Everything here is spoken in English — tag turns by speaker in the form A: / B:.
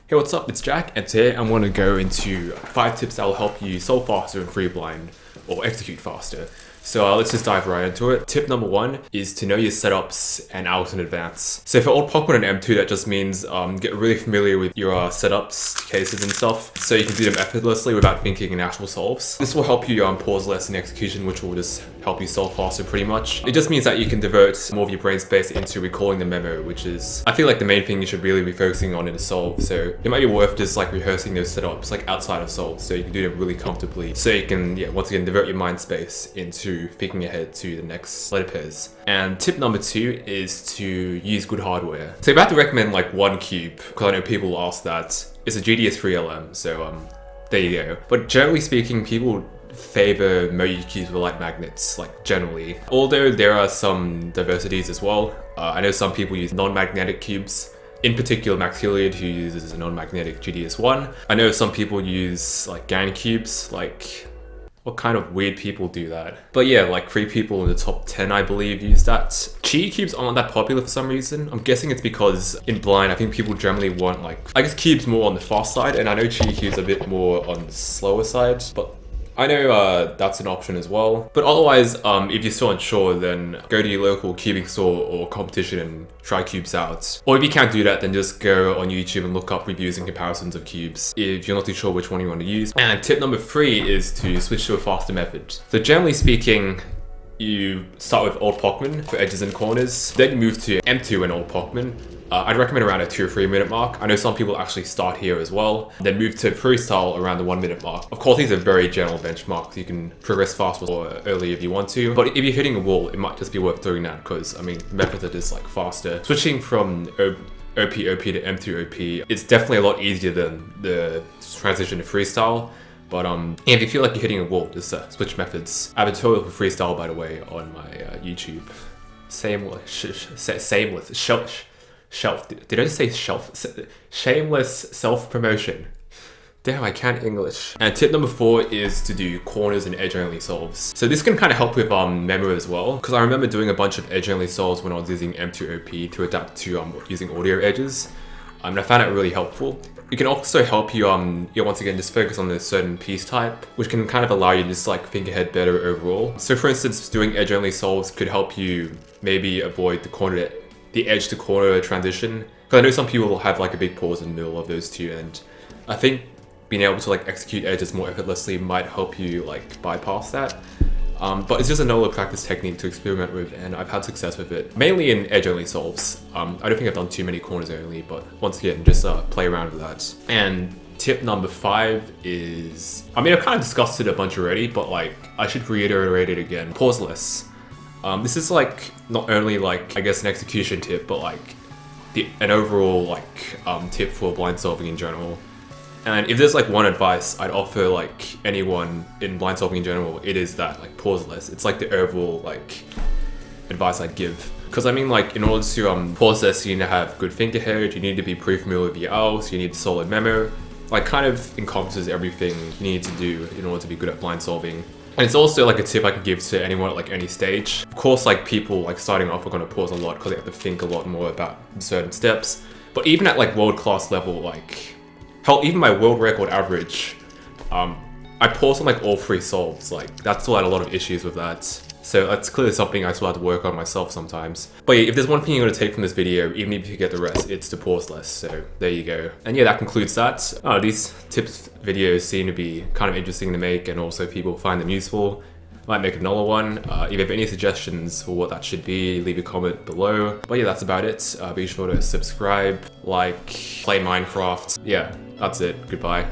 A: Hey, what's up? It's Jack, and today I'm going to go into 5 tips that will help you solve faster in free blind or execute faster. So let's just dive right into it. Tip number 1 is to know your setups and hours in advance. So for old Pokemon and M2, that just means get really familiar with your setups, cases and stuff, so you can do them effortlessly without thinking in actual solves. This will help you pause less in execution, which will just help you solve faster pretty much. It just means that you can divert more of your brain space into recalling the memo, which is, I feel like, the main thing you should really be focusing on in a solve. So it might be worth just like rehearsing those setups like outside of solves, so you can do them really comfortably. So you can, once again, divert your mind space into thinking ahead to the next letter pairs. And tip number 2 is to use good hardware. So if I have to recommend like one cube, because I know people ask that, it's a GDS3LM, so there you go. But generally speaking, people favor Moyu cubes with light magnets, like generally. Although there are some diversities as well. I know some people use non-magnetic cubes. In particular, Max Hilliard, who uses a non-magnetic GDS1. I know some people use like GAN cubes, like what kind of weird people do that? But yeah, like 3 people in the top 10, I believe, use that. Chi cubes aren't that popular for some reason. I'm guessing it's because in blind, I think people generally want like, I guess cubes more on the fast side, and I know Chi cubes a bit more on the slower side, but I know that's an option as well. But otherwise, if you're still unsure, then go to your local cubing store or competition and try cubes out. Or if you can't do that, then just go on YouTube and look up reviews and comparisons of cubes if you're not too sure which one you want to use. And tip number 3 is to switch to a faster method. So generally speaking, you start with old Pokemon for edges and corners, then you move to M2 and old Pokemon. I'd recommend around a 2 or 3 minute mark. I know some people actually start here as well, then move to freestyle around the 1 minute mark. Of course, these are very general benchmarks. You can progress faster or early if you want to, but if you're hitting a wall, it might just be worth doing that because, I mean, the method that is like faster. Switching from OP to M2 OP, it's definitely a lot easier than the transition to freestyle. But if you feel like you're hitting a wall, just switch methods. I have a tutorial for freestyle, by the way, on my YouTube. Shelf. Did I just say shelf? Shameless self-promotion. Damn, I can't English. And tip number 4 is to do corners and edge-only solves. So this can kind of help with memory as well, because I remember doing a bunch of edge-only solves when I was using M2 OP to adapt to using audio edges. And I found it really helpful. It can also help you, once again, just focus on a certain piece type, which can kind of allow you to just like think ahead better overall. So for instance, doing edge-only solves could help you maybe avoid the edge to corner transition. Because I know some people will have like a big pause in the middle of those two, and I think being able to like execute edges more effortlessly might help you like bypass that. But it's just another practice technique to experiment with, and I've had success with it. Mainly in edge-only solves. I don't think I've done too many corners only, but once again, just play around with that. And tip number 5 is, I mean, I've kind of discussed it a bunch already, but like, I should reiterate it again. Pause less. This is like, not only like, I guess an execution tip, but like an overall like tip for blind solving in general. And if there's like one advice I'd offer like anyone in blind solving in general, it is that like pause less. It's like the overall like advice I'd give. Because I mean, like, in order to pause less, you need to have good think ahead, you need to be pre-familiar with your owls, you need a solid memo. Like, kind of encompasses everything you need to do in order to be good at blind solving. And it's also like a tip I can give to anyone at like any stage. Of course, like people like starting off are going to pause a lot because they have to think a lot more about certain steps. But even at like world-class level, like, hell, even my world record average, I pause on like all 3 solves. Like, that's still had a lot of issues with that. So that's clearly something I still have to work on myself sometimes. But yeah, if there's one thing you're going to take from this video, even if you get the rest, it's to pause less. So there you go. And yeah, that concludes that. These tips videos seem to be kind of interesting to make, and also people find them useful. Might make another one. If you have any suggestions for what that should be, leave a comment below. But yeah, that's about it. Be sure to subscribe, like, play Minecraft. Yeah, that's it. Goodbye.